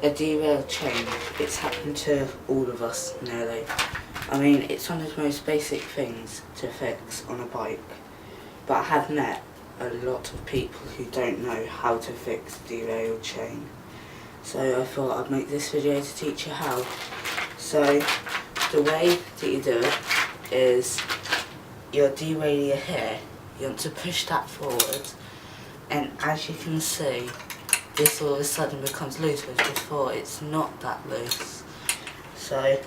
A derailed chain, it's happened to all of us nearly. I mean, it's one of the most basic things to fix on a bike, but I have met a lot of people who don't know how to fix derailed chain. So I thought I'd make this video to teach you how. So the way that you do it is your derailleur here, you want to push that forward, and as you can see, this all of a sudden becomes loose, whereas before it's not that loose. So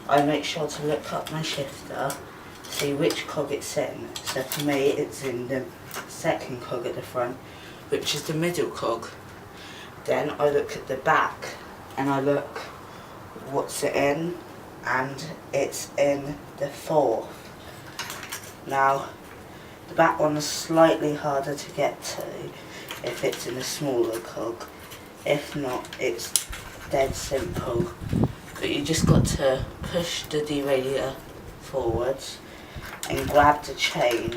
I make sure to look up my shifter, see which cog it's in. So for me it's in the second cog at the front, which is the middle cog. Then I look at the back and I look what's it in, and it's in the fourth. Now the back one is slightly harder to get to if it's in a smaller cog. If not, it's dead simple. But you just got to push the derailleur forwards and grab the chain.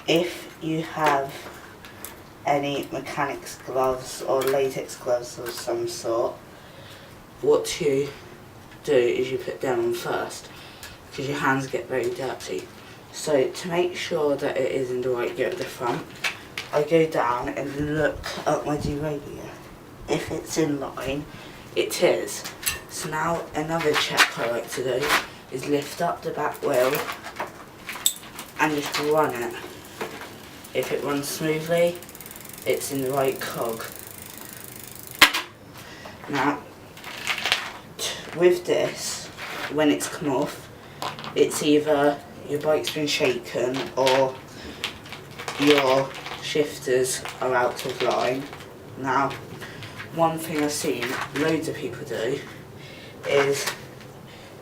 If you have any mechanics gloves or latex gloves of some sort, what you do is you put them on first, because your hands get very dirty. So to make sure that it is in the right gear at the front, I go down and look at my derailleur. If it's in line, it is. So now another check I like to do is lift up the back wheel and just run it. If it runs smoothly, it's in the right cog. Now, with this, when it's come off, it's either your bike's been shaken or your shifters are out of line. Now, one thing I've seen loads of people do is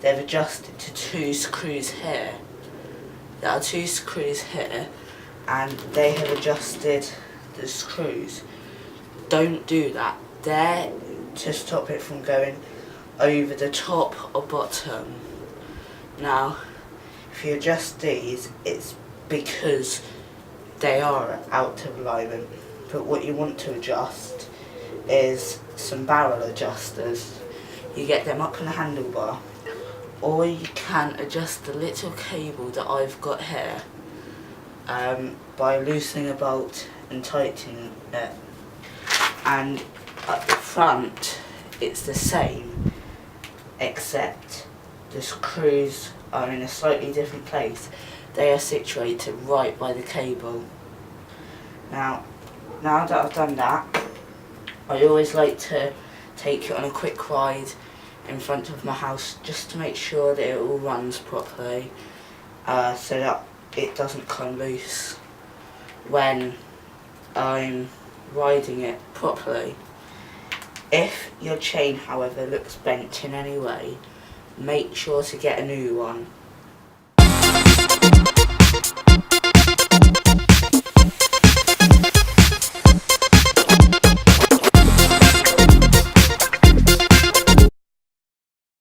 they've adjusted to two screws here. There are two screws here and they have adjusted the screws. Don't do that. They're to stop it from going over the top or bottom. Now, if you adjust these, it's because they are out of alignment. But what you want to adjust is some barrel adjusters. You get them up on the handlebar, or you can adjust the little cable that I've got here by loosening a bolt and tightening it. And at the front it's the same, except the screws are in a slightly different place. They are situated right by the cable. Now that I've done that, I always like to take it on a quick ride in front of my house just to make sure that it all runs properly, so that it doesn't come loose when I'm riding it properly. If your chain, however, looks bent in any way, make sure to get a new one,